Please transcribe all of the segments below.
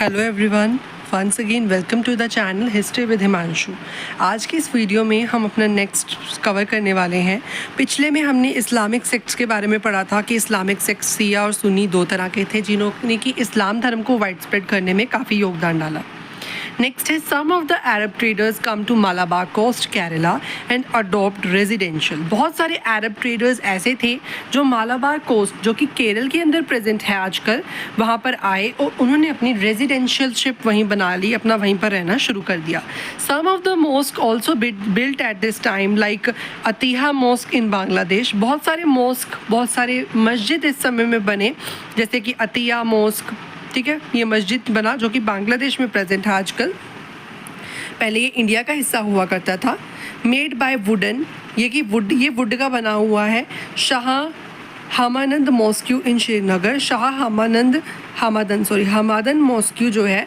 Hello everyone, once again welcome to the channel history with Himanshu. आज की इस video में हम अपना नेक्स्ट कवर करने वाले हैं। पिछले में हमने इस्लामिक सेक्ट्स के बारे में पढ़ा था कि इस्लामिक सेक्ट्स शिया और सुन्नी दो तरह के थे जिन्होंने कि इस्लाम धर्म को वाइड स्प्रेड करने में काफ़ी योगदान डाला। नेक्स्ट है some of the Arab traders come to Malabar coast Kerala and adopt residential. बहुत सारे अरब ट्रेडर्स ऐसे थे जो मालाबार कोस्ट जो कि केरल के अंदर प्रेजेंट है आजकल, वहाँ पर आए और उन्होंने अपनी रेजिडेंशियल शिप वहीं बना ली, अपना वहीं पर रहना शुरू कर दिया। Some of the mosque also built at this time like Atia mosque in Bangladesh. बहुत सारे मॉस्क, बहुत सारे मस्जिद इस समय में बने, जैसे कि अतिया मॉस्क, ठीक है, ये मस्जिद बना जो कि बांग्लादेश में प्रेजेंट है आजकल। पहले ये इंडिया का हिस्सा हुआ करता था। मेड बाय वुडन, ये वुड का बना हुआ है। शाह हमानंद मॉस्क्यू इन श्रीनगर, हमादन मॉस्क्यू जो है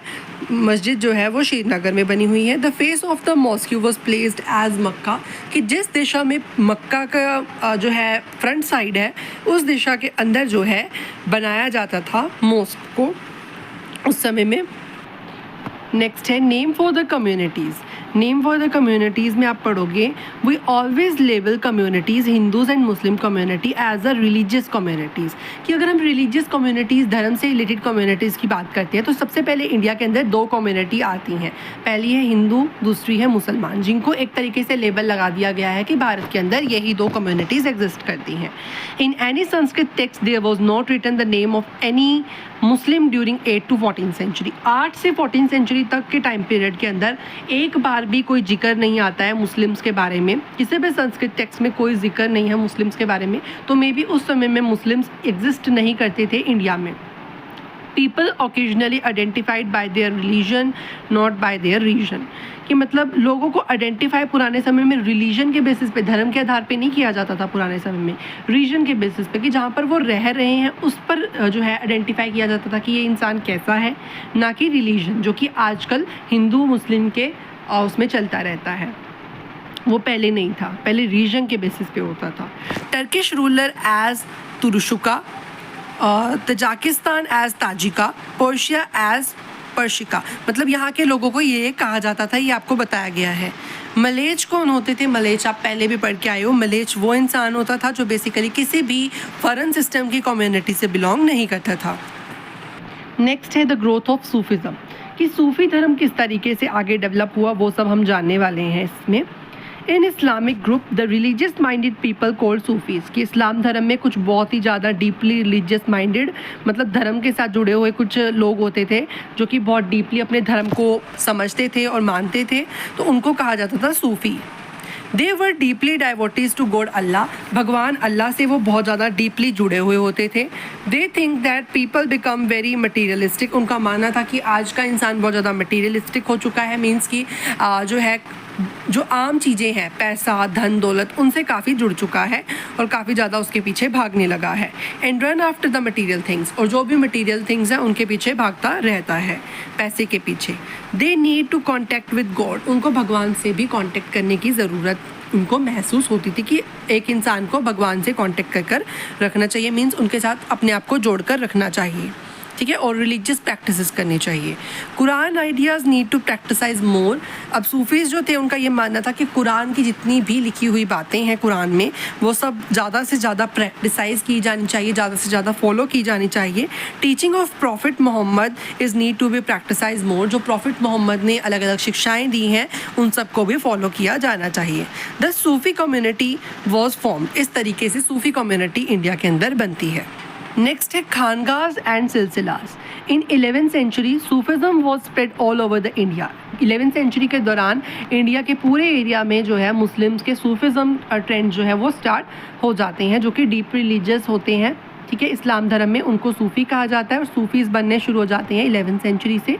मस्जिद जो है वो श्रीनगर में बनी हुई है। The face of the mosque was placed as Mecca, कि जिस दिशा में मक्का का जो है फ्रंट साइड है उस दिशा के अंदर जो है बनाया जाता था मॉस्क को उस समय में। नेक्स्ट है name for the communities. Name for the communities में आप पढ़ोगे we always label communities Hindus and Muslim community as a religious communities, कि अगर हम रिलीजियस कम्युनिटीज़, धर्म से रिलेटेड कम्युनिटीज़ की बात करते हैं तो सबसे पहले इंडिया के अंदर दो कम्युनिटी आती हैं। पहली है हिंदू, दूसरी है मुसलमान, जिनको एक तरीके से लेबल लगा दिया गया है कि भारत के अंदर यही दो कम्युनिटीज़ एग्जिस्ट करती हैं। In any Sanskrit text there was not written the name of any Muslim during 8 to 14 century. 8 से 14 सेंचुरी तक के टाइम पीरियड के अंदर एक बार भी कोई जिक्र नहीं आता है मुस्लिम्स के बारे में, किसी भी संस्कृत टेक्स्ट में कोई जिक्र नहीं है मुस्लिम्स के बारे में। तो मे बी उस समय में मुस्लिम्स एग्जिस्ट नहीं करते थे इंडिया में। People occasionally identified by their religion not by their region, कि मतलब लोगों को आइडेंटिफाई पुराने समय में रिलीजन के बेसिस पे, धर्म के आधार पे नहीं किया जाता था पुराने समय में, रीजन के बेसिस पे, कि जहाँ पर वो रह रहे हैं उस पर जो है आइडेंटिफाई किया जाता था कि ये इंसान कैसा है, ना कि रिलीजन, जो कि आजकल हिंदू मुस्लिम के उसमें चलता रहता है। वो पहले नहीं था, पहले रीजन के बेसिस पे होता था। Turkish ruler as Turushka, Tajikistan as Tajika, Persia as Parshika, मतलब यहाँ के लोगों को ये कहा जाता था, ये आपको बताया गया है। मलेच कौन होते थे? मलेच आप पहले भी पढ़ के आए हो। मलेच वो इंसान होता था जो बेसिकली किसी भी फॉरेन सिस्टम की कम्युनिटी से बिलोंग नहीं करता था। नेक्स्ट है द ग्रोथ ऑफ सूफिज़म, कि सूफी धर्म किस तरीके से आगे डेवलप हुआ वो सब हम जानने वाले हैं इसमें। इन Islamic group the religious minded people cold Sufis, कि इस्लाम धर्म में कुछ बहुत ही ज़्यादा डीपली रिलीजियस माइंडेड, मतलब धर्म के साथ जुड़े हुए कुछ लोग होते थे जो कि बहुत डीपली अपने धर्म को समझते थे और मानते थे, तो उनको कहा जाता था सूफ़ी। दे वर डीपली डाइवोटीज टू गॉड अल्लाह, भगवान अल्लाह से वो बहुत ज़्यादा डीपली जुड़े हुए होते थे। They think that people become very materialistic, उनका मानना था कि आज का इंसान बहुत ज़्यादा मटीरियलिस्टिक हो चुका है, मीन्स कि जो है जो आम चीज़ें हैं, पैसा, धन दौलत, उनसे काफ़ी जुड़ चुका है और काफ़ी ज़्यादा उसके पीछे भागने लगा है। And run after the material things, और जो भी मटीरियल थिंग्स हैं उनके पीछे भागता रहता है, पैसे के पीछे। They need to contact with God, उनको भगवान से भी कॉन्टैक्ट करने की ज़रूरत उनको महसूस होती थी कि एक इंसान को भगवान से कॉन्टैक्ट कर रखना चाहिए, मीन्स उनके साथ अपने आप को जोड़ कर रखना चाहिए, ठीक है, और रिलीजियस प्रैक्टिसेस करनी चाहिए। कुरान आइडियाज़ नीड टू प्रैक्टिसाइज मोर। अब सूफीज़ जो थे उनका ये मानना था कि कुरान की जितनी भी लिखी हुई बातें हैं कुरान में वो सब ज़्यादा से ज़्यादा प्रैक्टिसाइज की जानी चाहिए, ज़्यादा से ज़्यादा फॉलो की जानी चाहिए। Teaching of prophet Muhammad is need to be practicise more, जो प्रॉफिट मोहम्मद ने अलग अलग शिक्षाएँ दी हैं उन सबको भी फॉलो किया जाना चाहिए। The Sufi community was form, इस तरीके से सूफ़ी कम्युनिटी इंडिया के अंदर बनती है। नेक्स्ट है खानगाज एंड सिलसिलास। In 11th century Sufism was spread all over the India. 11th century के दौरान इंडिया के पूरे एरिया में जो है मुस्लिम्स के सूफिज़म ट्रेंड जो है वो स्टार्ट हो जाते हैं, जो कि डीप रिलीजियस होते हैं, ठीक है। इस्लाम धर्म में उनको सूफ़ी कहा जाता है और सूफ़ीज़ बनने शुरू हो जाते हैं 11th सेंचुरी से।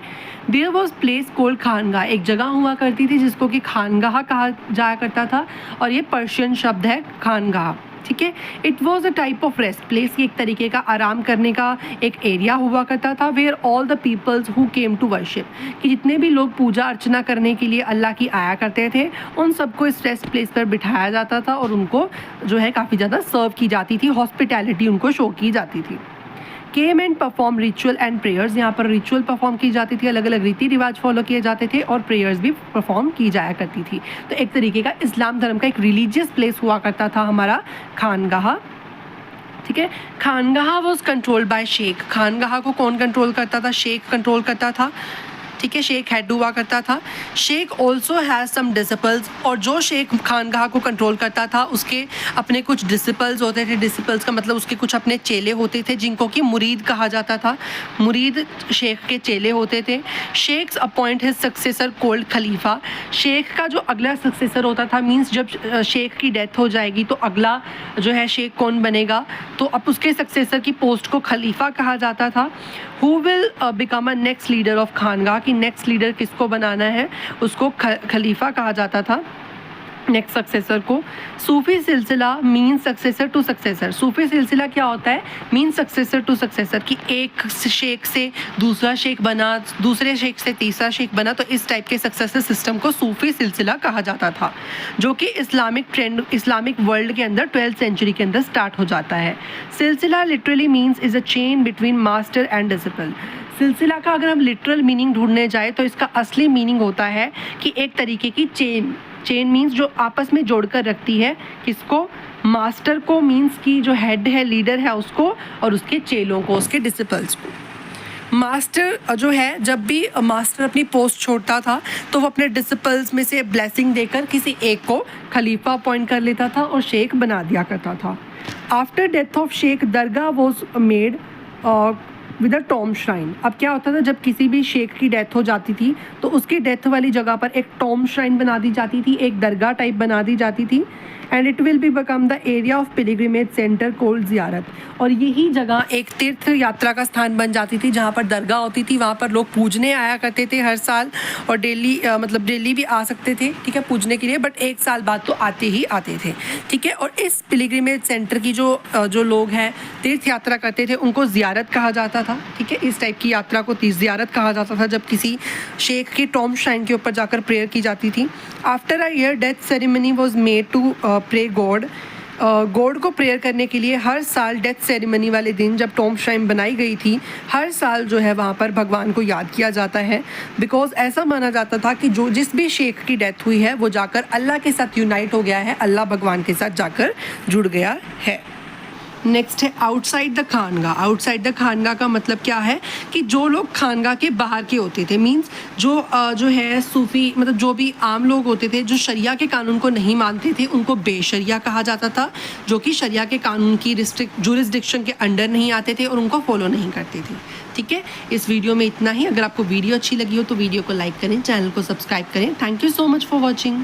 देयर वॉज प्लेस कोल्ड खानगाह, एक जगह हुआ करती थी जिसको कि खानगाह कहा जाया करता था, और ये पर्शियन शब्द है खानगाह, ठीक है। It was a type of rest place, एक तरीके का आराम करने का एक एरिया हुआ करता था। Where all the peoples who came to worship, कि जितने भी लोग पूजा अर्चना करने के लिए अल्लाह की आया करते थे उन सबको इस रेस्ट प्लेस पर बिठाया जाता था और उनको जो है काफ़ी ज़्यादा सर्व की जाती थी, हॉस्पिटैलिटी उनको शो की जाती थी। Came and perform ritual and prayers, यहाँ पर रिचुअल परफॉर्म की जाती थी, अलग अलग रीति रिवाज फॉलो किए जाते थे और प्रेयर्स भी परफॉर्म की जाया करती थी। तो एक तरीके का इस्लाम धर्म का एक रिलीजियस प्लेस हुआ करता था हमारा खानगाह, ठीक है। खानगाह वॉज कंट्रोल्ड बाय शेख, खानगाह को कौन कंट्रोल करता था? शेख कंट्रोल करता था, ठीक है, शेख हेड हुआ करता था। Sheikh also has some disciples, और जो शेख खानगाह को कंट्रोल करता था उसके अपने कुछ डिसिपल्स होते थे। डिसिपल्स का मतलब उसके कुछ अपने चेले होते थे जिनको कि मुरीद कहा जाता था, मुरीद शेख के चेले होते थे। Sheikhs appoint his successor called खलीफा, शेख का जो अगला सक्सेसर होता था, मीन्स जब शेख की डेथ हो जाएगी तो अगला जो है शेख कौन बनेगा, तो अब उसके सक्सेसर की पोस्ट को खलीफा कहा जाता था। Who will become a next leader of खानगाह, कि नेक्स्ट लीडर किसको बनाना है उसको खलीफा कहा जाता था, नेक्स्ट सक्सेसर को। सूफी सिलसिला मीन सक्सेसर टू सक्सेसर, सूफी सिलसिला क्या होता है? मीन सक्सेसर टू सक्सेसर, कि एक शेख से दूसरा शेख बना, दूसरे शेख से तीसरा शेख बना, तो इस टाइप के सक्सेसर सिस्टम को सूफी सिलसिला कहा जाता था, जो कि इस्लामिक ट्रेंड, इस्लामिक वर्ल्ड के अंदर 12th सेंचुरी के अंदर स्टार्ट हो जाता है। सिलसिला literally means is a chain between master and disciple, सिलसिला का अगर हम लिटरल मीनिंग ढूंढने जाए तो इसका असली मीनिंग होता है कि एक तरीके की चेन, चेन मीन्स जो आपस में जोड़कर रखती है, किसको? मास्टर को, मीन्स की जो हेड है, लीडर है उसको, और उसके चेलों को, उसके डिसिपल्स को। मास्टर जो है, जब भी मास्टर अपनी पोस्ट छोड़ता था तो वो अपने डिसिपल्स में से ब्लेसिंग देकर किसी एक को खलीफा अपॉइंट कर लेता था और शेख बना दिया करता था। After death of sheikh dargah was made with a tomb shrine, अब क्या होता था जब किसी भी शेख की डेथ हो जाती थी तो उसकी डेथ वाली जगह पर एक टॉम श्राइन बना दी जाती थी, एक दरगाह टाइप बना दी जाती थी। And it will be become the area of pilgrimage centre cold ज़ियारत, और यही जगह एक तीर्थ यात्रा का स्थान बन जाती थी जहाँ पर दरगाह होती थी, वहाँ पर लोग पूजने आया करते थे हर साल, और डेली मतलब डेली भी आ सकते थे, ठीक है, पूजने के लिए, बट एक साल बाद तो आते ही आते थे, ठीक है। और इस पिलग्रिमेज सेंटर की जो लोग हैं तीर्थ यात्रा करते थे उनको ज़ियारत कहा जाता था, ठीक है। इस टाइप की यात्रा को ज़ियारत कहा जाता था जब किसी शेख की टॉम श्राइन के ऊपर जाकर प्रेयर की जाती थी। After a year death ceremony was made to pray God, God को प्रेयर करने के लिए हर साल डेथ सेरेमनी वाले दिन जब टॉम श्राइन बनाई गई थी, हर साल जो है वहाँ पर भगवान को याद किया जाता है, बिकॉज ऐसा माना जाता था कि जो जिस भी शेख की डेथ हुई है वो जाकर अल्लाह के साथ यूनाइट हो गया है, अल्लाह भगवान के साथ जाकर जुड़ गया है। नेक्स्ट है आउटसाइड द खानगाह। आउटसाइड द खानगाह का मतलब क्या है कि जो लोग खानगाह के बाहर के होते थे, मींस जो है सूफ़ी, मतलब जो भी आम लोग होते थे जो शरिया के कानून को नहीं मानते थे उनको बेशरिया कहा जाता था, जो कि शरिया के कानून की जुरिस्डिक्शन के अंडर नहीं आते थे और उनको फॉलो नहीं करते थे, ठीक है। इस वीडियो में इतना ही। अगर आपको वीडियो अच्छी लगी हो तो वीडियो को लाइक करें, चैनल को सब्सक्राइब करें। Thank you so much for watching.